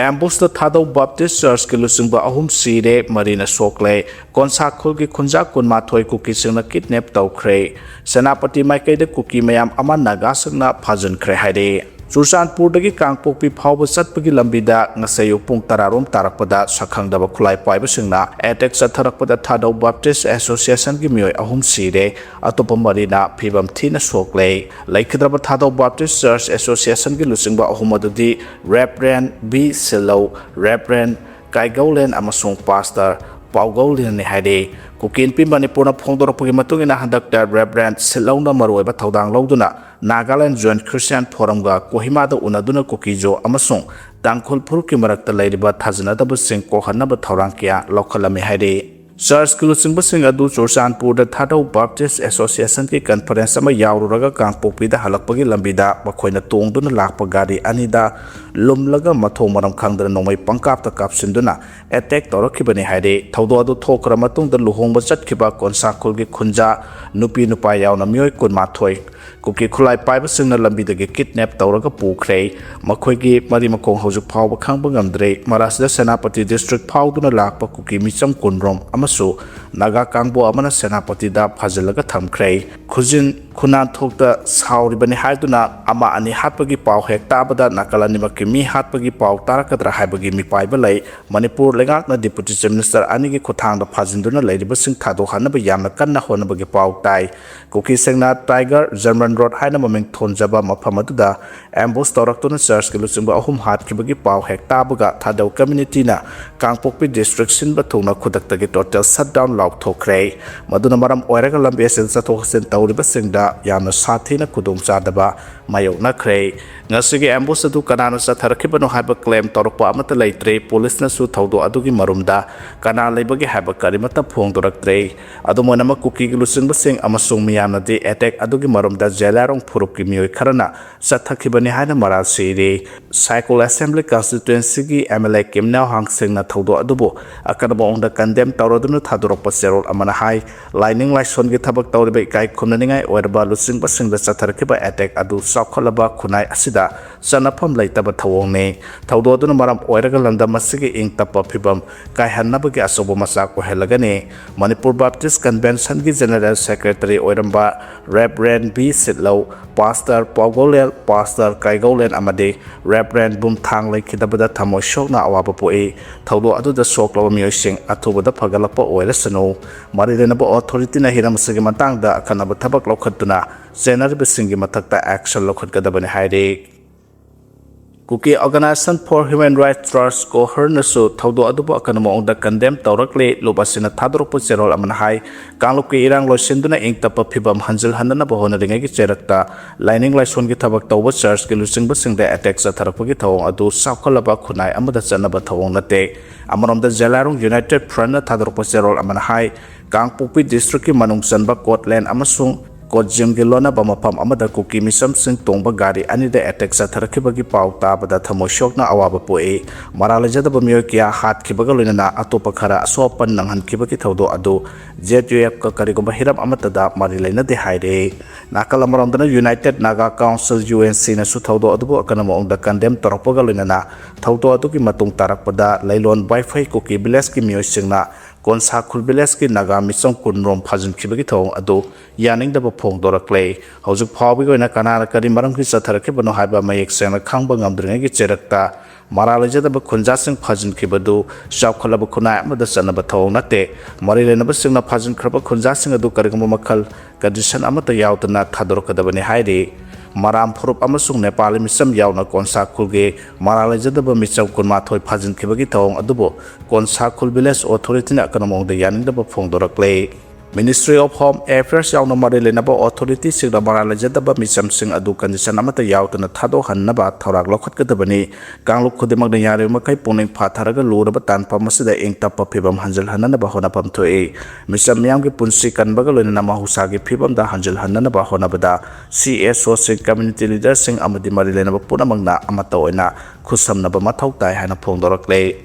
एम्बुस थादौ Baptist church के लुसिंग अहम सीरे मरीना सोकले कोनसाखुल की खुंजा कुनमाथोय कुकी सिंगना किडनैप तौख्रे सेनापति माइकैद कुकी मयाम अमा नागा संगना फाजनख्रे हाइरे चुरचानपुरदगी कांगपोकपी फावब चटपगी लंबीदा ngsayu pung tararom tarakpada sakhangdaba khulai paibasingna attack chatharakpada thadau baptist association gi mioi ahum sire atopa marina phibam thina sokle laikhidraba thadau baptist church association gi lusingba ahum adudi reverend b silo reverend kaigaulen amasung pastor Paugaulian Hade, Kukin Pin Manipur Pondorpagi Matungina Handakta Reverend Silona Maroeba Taudang Lauduna, Nagaland Joint Christian Poranga, Kohimada Unaduna Kukijo, Amasung, Dankul Purki Marakta Ladybird Hazanadaba Sing Kohanaba Taurankia, Lokalami Hade. Church Kulusing Basing Adu Churchanpur the Thadau Baptist Association ki conference sama yaururaga kangpopi da halakpagi lambida bakoina tongduna lakpagari anida lumlaga matho maram khangdana nomai pangkap ta kapsinduna attack torakibani haide thaudo adu thokra matung da luhongba chatkhiba konsakul gi khunja nupi nupa yauna mioi kun mathoi kuki khulai paiba singna lambida gi kidnap tawraga pukhrei makhoi gi mari makong haujuk phawba khangba ngamdre marasda senapati district phawduna lakpa kuki micham kunrom amasu naga kangbo amana senapati da phajalaga thamkhre khujin khunan thokta sauribani haiduna ama ani hatpagi paw hek tabada nakalani makki mi hatpagi paw tarakadra haibagi mi paiba lai manipur lengak na deputy chief minister ani gi khothang da phajinduna leiriba sing thado hanaba yamna kanna honabagi paw tai kuki sengna tiger german road haina mameng thonjaba mafam aduda ambush toraktuna church ki lusingba ahum hatkibagi paw hek tabaga thadau community na kangpokpi district sinba thongna khudakta gi total shutdown law thokre maduna maram oiraga lambe sel chathoksen tawriba singda yamna sathina kudong chadaba mayokna khre ngasigi ambush adu kanana satharakibano haiba claim torpa amata leitre police na su thaudo adugi marumda kana leibagi haiba karimata phongdoraktre adumona ma kuki gi lusingba sing amasung miyamna de attack adugi marumda jelarong phurupki mioi kharana sathakibani haina maral siri cycle assembly constituency gi MLA kimna hangsing na thaudo adubo akanaba ongda condemn tawroduna thadorokpa serol amana hai lining laison gi thabak tawriba ikai khumnaningai oirba lusing basing da satharkiba attack adu sakholaba khunai asida sanapam laitaba thawongne thaudo aduna maram oiraga landa masigi ing tapa phibam kai hannabagi asobo masa ko helagane manipur baptist convention gi general secretary oiramba reverend b sitlow pastor pogolel pastor kaigolen amade reverend bum thang laikhidabada thamoi shokna awaba poe thaudo adu da soklawa miosing athubada phagalapa oirasano marilenaba authority na hiramsigi matangda akhanaba thabak lokhatuna general bisingi mathakta action lokhatgadabani haire Kuki Organization for Human Rights Trust ko hernasu thaudo adubo akanamo ongda condemn tawrakle lobasina thadorpo cherol amanhai kangluki irang loisinduna ingtapa phibam hanjil hanana bahona ringai gi cherakta lining laison gi thabak tawba church gi lusing basingda attack sa tharakpagi thawong adu sakholaba khunai amada chanaba thawong nate amanomda jalarung united front na thadorpo cherol amanhai kangpopi district ki manung chanba Scotland amasung Kojim Gilona Bamapam Amada Kuki Misam Sing Tongba Gari Ani the attack Satarkibagi Pau Tabada Tamoshokna Awaba Poe Maralaja Bamiokia Hat Kibagalina Atopakara Sopan Nangan Kibaki Taudo Ado Jetuak Karigoma Hiram Amatada Marilena de Haide Nakalamarandana United Naga Council UNC Nasutaudo Adu Akanamo on the condemned Toropogalina Taudo Aduki Matung Tarakpada Lailon Wi-Fi Kuki Bileski Miosingna Konsakul Bileski Naga Misam Kunrom Pazin Kibaki Tong Ado Yaning the Pong Dorakle, Hosuk Pawi in a canal Karimaram Kisatarkibano Haba Mayek Sena Kambang Amdringi Cherekta, Maralaja the Bakunjasing Pazin Kibadu, Shakalabakuna, the son of a tone nate, Marilena Basina Pazin Krapa Kunjasing Adu Karikamakal, Kadishan Amata Yautana Tadorkadabani Haide. Maram Purup Amasung Nepal Misam Yauna Konsakul Ge, Maralaja the Misam Kunmatoi Pazin Kibaki Tong Adubo, Konsakul Biles Authority Akanamong the Yaning the Pong Dorakle. Ministry of Home Affairs Yauna Marilenaba Authority Sigla Maralaja the Misam Sing Adu Condition Amata Yautana Tado Hanaba Tarak Lokadabani, Gangluk Kudimak Yari Makai Puning Pataraga Luraba Tanpa Masida Ink Tapa Pibam Hanjel Hanana Bahona Pam to A. Misam Yamgi Punsi Kanbagal in Namahusagi Pibam da Hanjel Hanana Bahona Bada, CSO Sing Community Leader Sing Amadi Marilenaba Punamagna Amatoina, Kusam Nabamatau Tai Hana Pongdorakle.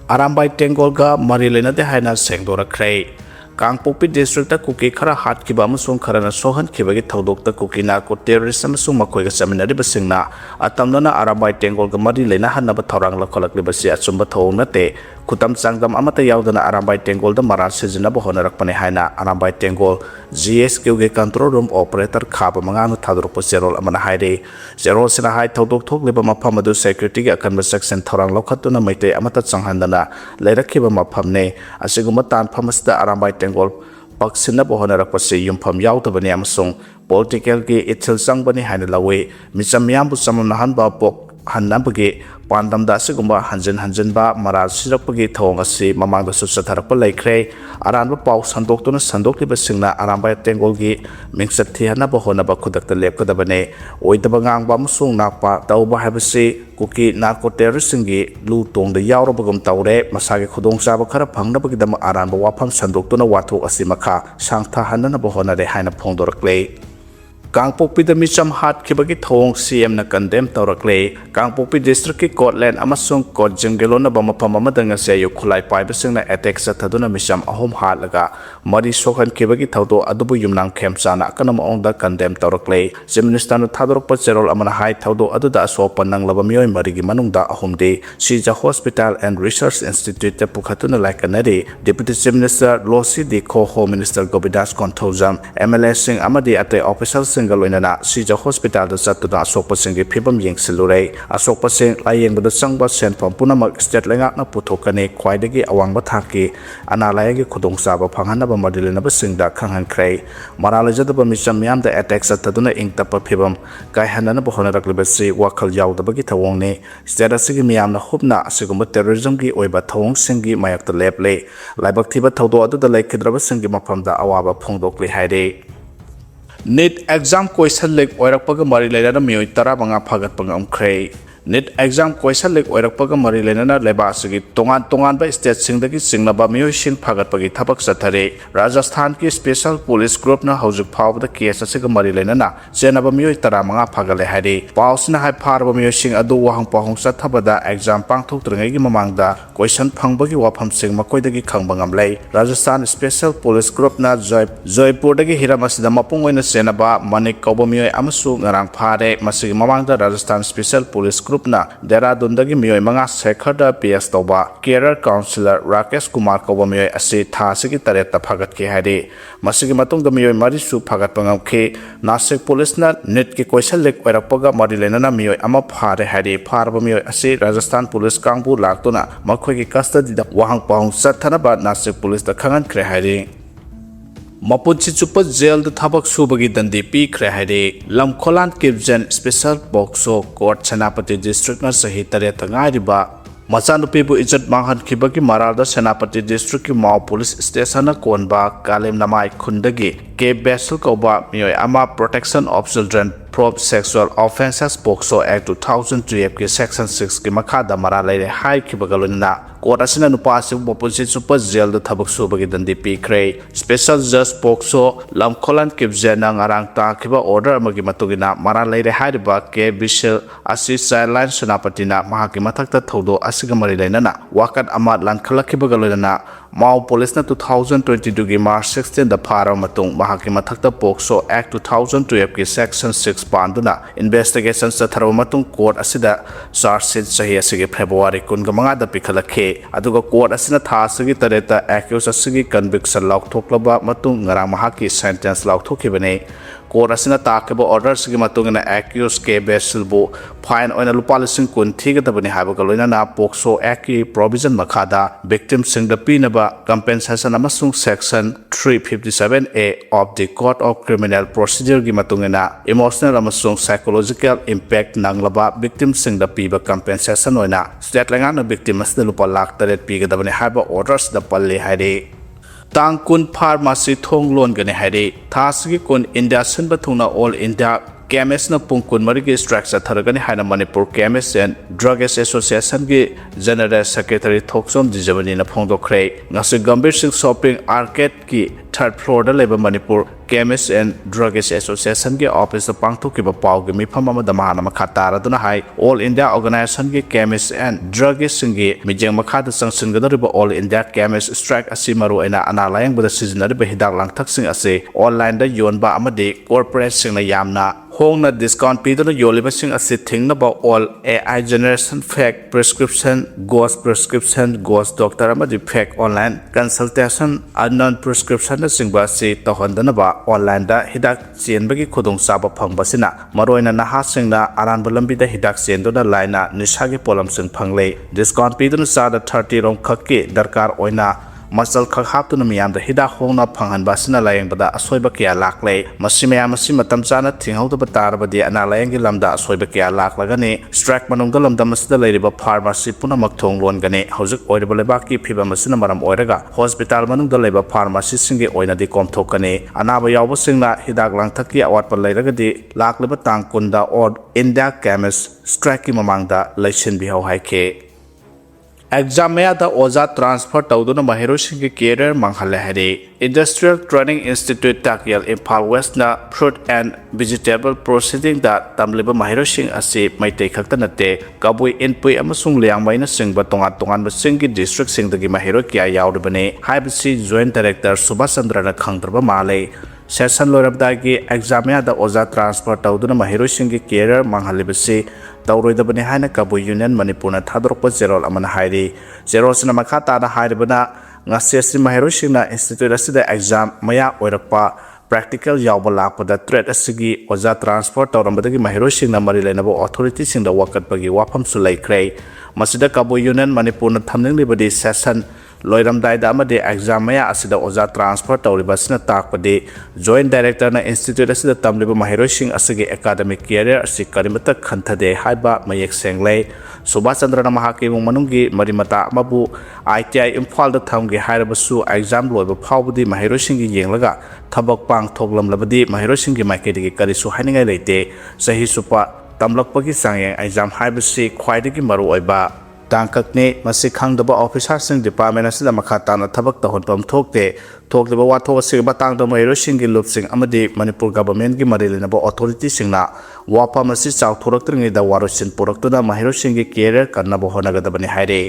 Arambai Tengolga Marilena de Hana Sengdorakre. Kangpokpi district kuki khara hat kiba amasung kharana sohan kibagi thodokta kuki narco terrorist amasung makoiga saminariba singna atamnana Arabai Tengol ga mari leina hanaba thorang lakholakliba si achumba thong nate kutam changdam amata yaudana Arabai Tengol da maral sizinaba honarakpane haina Arabai Tengol GSQ ge control room operator khaba manganu thadurpo zerol amana haire zerol sina hai thodok thokliba mafam adu security ge akanba section thorang lokhatuna maite amata changhandana leirakhiba mafamne asiguma tan phamasda Arabai Tengol Paksina Bohonarakpasi Yumpam Yautabani Amsung, political ge itil sangbani haina lawe, Missam Yambu Samam Nahanba Pok Hanambagi, Pandam Dasigumba, Hanjan Ba, Maral Sirapagi Tongasi, Mamanga Susatarapa Lake, Aranba Pau Sandoktuna Sandokli Basingna, Aramba Tengolgi, Mingsati Hanabahonaba Kudaka Lepkadabane, Oitabangang Bamsung Napa, Tauba Habasi, Kuki-Naga Terroristingi, Lu Tong the Yaurabagum Taure, Masagi Kudong Sabakara Pangnabagidam Aramba Wapam Sandoktuna Watu Asimaka, Sangta Hanabahona de Hana Pondor Clay. Kangpokpi the Micham Hat Kibagi Thong CM na condemn Taurakle, Kangpokpi district ki Scotland amasung Kot Jangelona Bamapamamadanga sayo Kulai Pibasing na attack sa Taduna Micham Ahom Halaga, Mari Sohan Kibagi Taudo Adubu Yumnang Kemsana Kanam on the condemn Taurakle, Zeministan Tadrok Zerol Amana Hai Taudo Aduda Sopan Nang Labamio Marigi Manungda Ahomde, Sija Hospital and Research Institute Pukatuna Lakanadi, Deputy Minister Losi de Co-Home Minister Gobidas Kontozam, MLA Sing Amadi at the officials Galwinana, Sija Hospital the Satuna Asopasing Pibam Ying Silure, Asopasing lying with the Sangba sent from Punamak State Langana Putokane, Quaidagi Awang Bataki, Analayagi Kudong Saba Panganaba Madilina Basinda Kangan Cray, Maralajadaba Misham Yam the attacks at Taduna Ink Tapa Pibam, Gaihanana Bohonaraklibasi, Wakal Yaw the Bagita Wongne, Stadasigi Miam the Hubna, Siguma terrorism gi Oiba Tong Singi Mayak the Leple, Libaktiba Taudo the Lake Kidrabasingi Mapam the Awaba Pongdokli Haide. NET exam question like Oirakpaga Mari Lena Mio Tarabanga Pagat Pangam Cray. NET exam question like Oirakpaga Mari Lena Lebasagi, Tongan by state Singdaki Singlaba Mio Shin Pagat Pagi Tabak Satare, Rajasthan ki special police group na Housuk Power the case of Sigamari Lena, Zenaba Mio Taramanga Pagale Hadi, Pausina High Parva Mio Sing Adu Wahang Pahong Satabada, exam Pangtuk Trangagi Mamanga, question Pangbagi Wapam Sing Makoidagi Kangbangam Lay, Rajasthan special police group na Joypurdagi Hiramasida Mapung in the Senaba, Manik Kobomio Amasu, Narang Pade, Masig Mamanga, Rajasthan special police group. Na Dera Dundagi Mio Manga Sekhada PS Toba, Carer Councillor Rakesh Kumar Kobamio Asi Tasiki Tareta Pagat Ki Hadi, Masigi Matung the Mio Marisu Pagat Pangam Ki, Nasik Police na Net Ki Koisa Lek Werapoga Marilena Mio Ama Pare Hadi, Parabamio Asi Rajasthan Police Kangbu Laktuna, Makwiki Custody the Wahang Pahong Satanaba Nasik Police the Kangan Kre Hadi. Mapunchi Chupa Jail the Tabak Subagi Dandi P. Krehade, Lam Kolan Kibjan Special Boxo Court Senapati District na Sahitare Tangariba, Masanu Pibu Ijat Mahan Kibaki Marada Senapati District Mao Police Station Konba, Kalim Namai Kundagi, K. Bessel Koba, Mio Ama Protection of Children. Probe Sexual Offences Boxo Act 2003 ki Section 6 ki Makada Maralai High Kibagaluna, Court Asina Nupasi Bopusi Super Jail the Tabak Subagi Dandi P. Cray, Special Judge Boxo, Lam Kolan Kibjana Arangta Kiba Order Magimatugina, Maralai Hadiba, K. Bishel, Assis Sideline Sunapatina, Mahakimatakta Todo, Asigamarilanana, Wakat Amad Lankala Kibagaluna, Mao Police na 2022 March 16 the Paramatung, Mahakimatakta Boxo Act 2003 ki Section 6 Panduna, investigations sa Taramatong Court Asida, Sarsid Sahi Asigi February Kungamanga the Pikalake, Aduga Court Asina Tasigi Tareta, accused Asigi conviction Lauk Toklaba Matung Ngaramahaki sentence Lauk Tokibane. Court Asina Takaba orders Gimatung and accused K. Bessilbo, fine on a Lupalising Kuntiga the Benihabagalina, Boxo Aki, Provision Makada, victims sing the Pinaba, compensation Amasung Section 357A of the Code of Criminal Procedure Gimatungana, emotional Amasung psychological impact Nanglaba, victims sing the Piba compensation oina, state Langana victims the Lupalak that Piga the Benihaba orders the Pali Hadi. Tang kun pharmacy thong loan gane hare thasgi kun India sun bathuna all India chemist na pungkun marigi structure tharagani haina Manipur Chemist and Drugs Association gi General Secretary Thoksom Dijabani na phongdokre ngasi Gambir Singh Shopping Arcade ki third floor da leba Manipur Chemist and Druggist Association के office पांगथोकिबा पावगे मिफम अमदा महाना मखा तारादुना high All India Organization के Chemist and Druggist Singe मिजेंग मखादा संगसनगदरिबा All India Chemist Strike असि मरुअइना अनालायंगबदा सिजनरिबा हिदाक लांगथकसिंग असे online दा योनबा अमदि corporate सिंगना यामना होंगना discount पीदुना योलिबसिंग असे थिंगनबा All AI Generation Fake Prescription Ghost Doctor अमदि Fake Online Consultation Unknown Prescription सिंगबा से तहंदनबा online दा हिदाक चेनबगी खुदोंग साबा फंगबसिना मरोइना नहासिंगना अरानबा लंबिदा हिदाक चेनदुना लाइना निशागी पोलमसिंग फंगले डिस्काउंट पीदुना सादा 30 रोम खक्के दरकार ओइना मसल खक हापतुना मियामदा हिदाक होंगना फंगहनबासिना लायंगबदा असोइबा कया लाकले मसि मयाम मसि मतम चाना थिंहौदबा तारबदि अनालायंगी लमदा असोइबा कया लाकलगने स्ट्राइक मनोंगदा लमदा मसिदा लैरिबा फार्मेसी पुनमक थोंगलोनगने हौजिक ओइरबा लेबाकी फिबम मसिना मरम ओइरगा हॉस्पिटल मनोंगदा लैबा फार्मेसी सिंगे ओइनादि कोमथोकने अनाबा यावबसिंगना हिदाक लांगथकी अवाटपा लैरगदि लाकलिबा तांग कुंदा और इंडिया केमिस्ट स्ट्राइक की ममांगदा लैसिनबिहौ हाइखे एग्जाम मेयादा ओजा ट्रांसफर तौदुना महिरोसिंग के कैरियर मंगहले हरे industrial training institute Takyel Imphal west ना फ्रूट एंड वेजिटेबल प्रोसेसिंग दा तमलिबा महिरोसिंग असे मैतै खक्ता नते कबुई इनपुई अमसुंग लियांगमैना सिंगबा तोंगान सिंगी डिस्ट्रिक्ट सिंगदगी महिरो क्या यावदबने हाइबसि जॉइंट डायरेक्टर सुभाष चंद्रना खंगद्रबा माले सेशन लोरबदागी एग्जाम मेयादा ओजा ट्रांसफर तौदुना महिरोसिंग के कैरियर मंगहलिबसे तौरोइदबने हाइना कबुई यूनियन मणिपुरना थादरप जेरोल अमना हाइरि जेरोसना मखा ताना हाइरबना ngasiasi mahiroisingna institute asida exam maya oirapa practical yawba lakpada threat asigi oja transfer tawrambadagi mahiroisingna mari lainaba authority singda wakatpagi wafam su laikrai masida kabo union manipurna thamninglibadi session loiramdaida amade exam maya asida oja transfer tawribasina takpade joint director na institute asida tamliba mahiroising asigi academic career asi karimata khanthade haiba mayek senglei Subhash Chandra mahaki manungi marimata mabu ITI Imphal da thamge hairabasu exam loiba phawbudi mahiroisinggi yenglaga thabak pang thoglamlabadi mahiroisinggi maikedi karisu haningai leite sahi supa tamlakpagi sangyang exam haibasi khwaidagi maru oiba tangkakne masi khangdaba officer sing department asida makhatana thabak tahonpam thokdeba wathok sig batang da mahiroisinggi lupsing amadi Manipur government gi marilinaba authority singna wapam asi chawthoraktringi da warosin poraktuna mahiroisinggi career kannaba honagadabani haire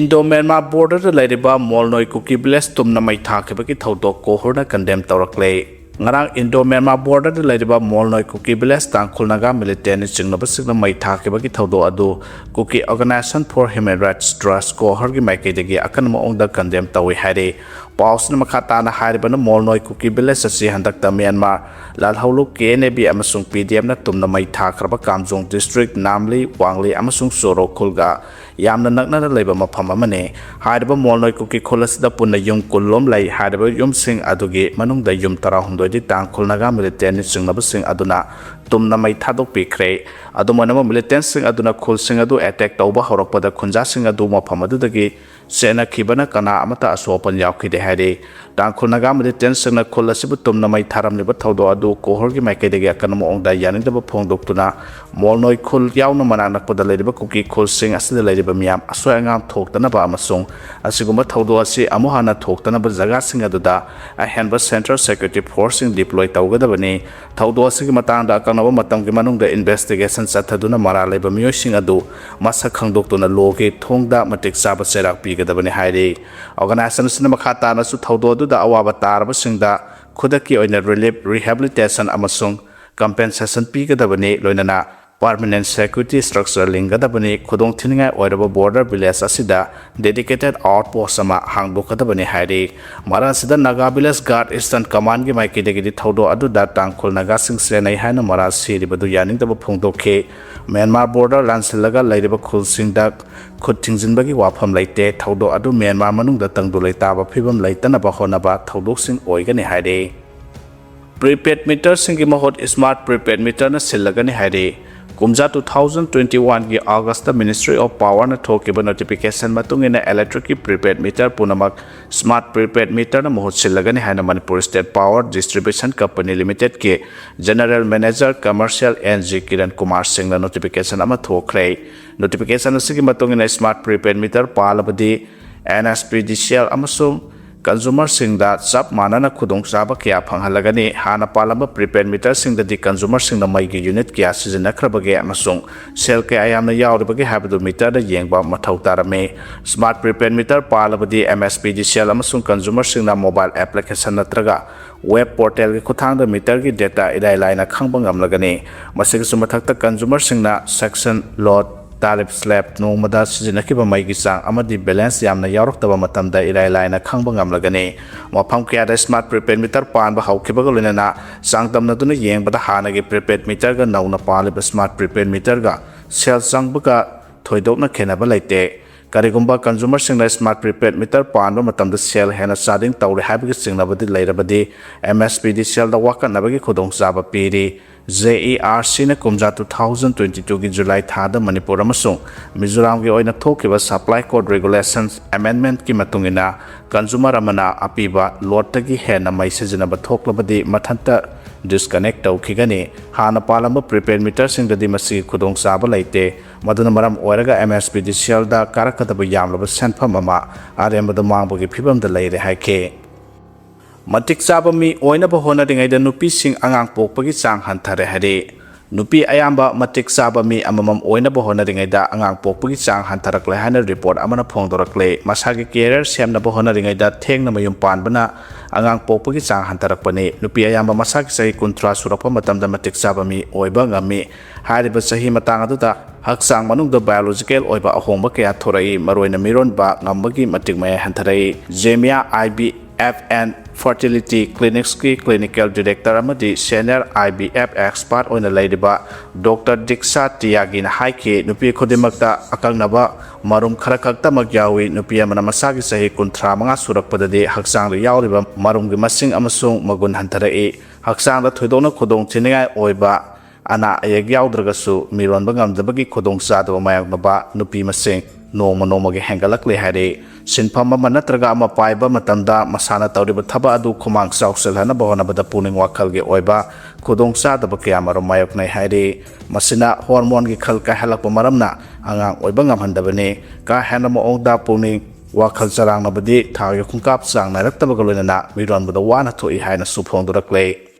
Indo-Myanmar border da lairiba molnoi Kuki village tumna mai thakibagi thodok kohorna condemn tawrakle ngarang Indo-Myanmar border da lairiba molnoi Kuki village Kuki-Naga militant chingna basingna mai thakibagi thodo adu Kuki Organization for Human Rights Trust kohorgi maikaidagi akanma ongda condemn tawi haire pausna makhatana hairibana molnoi Kuki village asi handakta Myanmar lalhaulu KNB amasung PDM na tumna mai thakraba Kamjong district Namli Wangli amasung Soro khulga yamna nakna laiba mafam amane hairiba molnoi Kuki kholasida punna yum kullom lai hairiba yum sing adugi manungda yum tara hundoi tang Kuki-Naga militant singnaba sing aduna tumna mai thadok pikre adumanama militant sing aduna khul sing adu attack tauba horakpada khunja sing adu mafam adudagi sena khibana kana amata asopan yaukide haire tang Kuki-Naga militant singna khul asibu tumna mai tharamliba thodo adu kohorgi maikaidagi akanama ongda yanindaba phongdoktuna molnoi khul yauna mananakpada leriba Kuki khul sing asida leriba miyam asoy angam thoktanaba amasung asiguma thodo asi amuhana thoktanaba jaga sing aduda ahenba Central Security Force sing deploy tawgadabani thodo asigi matangda akanaba matamgi manungda investigation chathaduna mara leba miyoi sing adu masa khangdoktuna loge thongda matik saba serak pigadabani haire organization sina makhata na su thodo aduda awaba taraba singda khudaki oina relief rehabilitation amasung compensation pigadabani loinana permanent security structure lingadabani khudong thiningai oiraba border village asida dedicated outpost ama hangdokadabani haire mara sida Naga village guard eastern command gi maikidegi thodo adu da tang Kuki-Naga sing senai haina mara siribadu yaningdaba phongdokhe Myanmar border lansilaga lairiba khul singda khuttingjinbagi wafam laite thodo adu Myanmar manungda tangdulai taba phibam laitana ba honaba thodok sing oigani haire prepaid meter singi mahot smart prepaid meter na silagani haire Kumja 2021 की August Ministry of Power na thokiba notification matungina electric prepaid meter punamak smart prepaid meter na mohot silagani haina Manipur State Power Distribution Company Limited ke General Manager Commercial NG Kiran Kumar Singh na notification ama thokre notification asigi matungina smart prepaid meter palabadi NSPDCL amasung consumer-singda chap manana khudongchaba kya phanghalagani hana palamba prepaid meter-singdadi consumer-singda maigi unit kya sizinnakrabage amasung sel kaya yamna yauribage habadu meter-da yengba mathau tarame smart prepaid meter palabadi MSPD sel amasung consumer-singda mobile application natraga web portal ki khuthangda meter ki data idai laina khangba ngamlagani masigisu mathakta consumer-singna section load tarif slab nongmada sizinnakiba maigi sang amadi balance yamna yauraktaba matamda idai laina khangba ngamlagani mafam kayada smart prepaid meter panba haukibaga loinana sangtamnaduna yengbada hanagi prepaid meter ga nauna paliba smart prepaid meter ga sel sangbaga thoidokna khenaba laite karigumba consumer singna smart prepaid meter panba matamda sel hena sading tawre habigi singnabadi lairabadi MSPD sel da wakanabagi khudongchaba piri JERC na kumja 2022 ki July thada Manipur amasung Mizoram ki oina thokiba supply code regulations amendment ki matungina consumer amana apiba lottagi hena mai sijinaba thoklabadi mathanta disconnect tawkhigani hana palamba prepaid meter singdadi masi khudong saba laite maduna maram oiraga MSPD sel da karakadaba yamlaba senpham ama arembada mangbogi phibamda laire haike matik chaba mi oina ba hona ringai da nupi sing angang pokpagi chang hanthare hare nupi ayamba matik chaba mi amamam oina ba hona ringai da angang pokpagi chang hantarakle hana report amana phongdorakle masagi career semna ba hona ringai da thengna mayum panbana angang pokpagi chang hantarakpani nupi ayamba masagi sahi kuntra surapa matamda matik chaba mi oiba ngami hariba sahi matang aduda haksang manungda biological oiba ahongba kaya thorai maroina miron ba ngambagi matik maya hantarai Zemia IVFN fertility clinics ki clinical director amadi senior IVF expert oina lairiba Dr. Diksha Tiagi na haike nupi khodimakta akangnaba marum khara khakta magyawi nupi amana masagi sahi kunthra manga surakpadadi haksang ri yauriba marum gi masing amasung magun hantarai haksang da thoidona khodong chiningai oiba ana ayeg yaudragasu mironba ngamdabagi khodong sadaba mayaknaba nupi masing noma hengalakle hare sinpham ama natraga ama paiba matamda masana tawriba thaba adu khumang chawselhana bahonabada puning wakhalge oiba khudong sadaba kya marom mayoknai hare masina hormone gi khal ka halakpa maramna angang oiba ngamhandabane ka hena mo ongda puning wakhal charang nabadi thagya khungkap chang nairaktaba galoina miron bada wana thoi haina suphongdurakle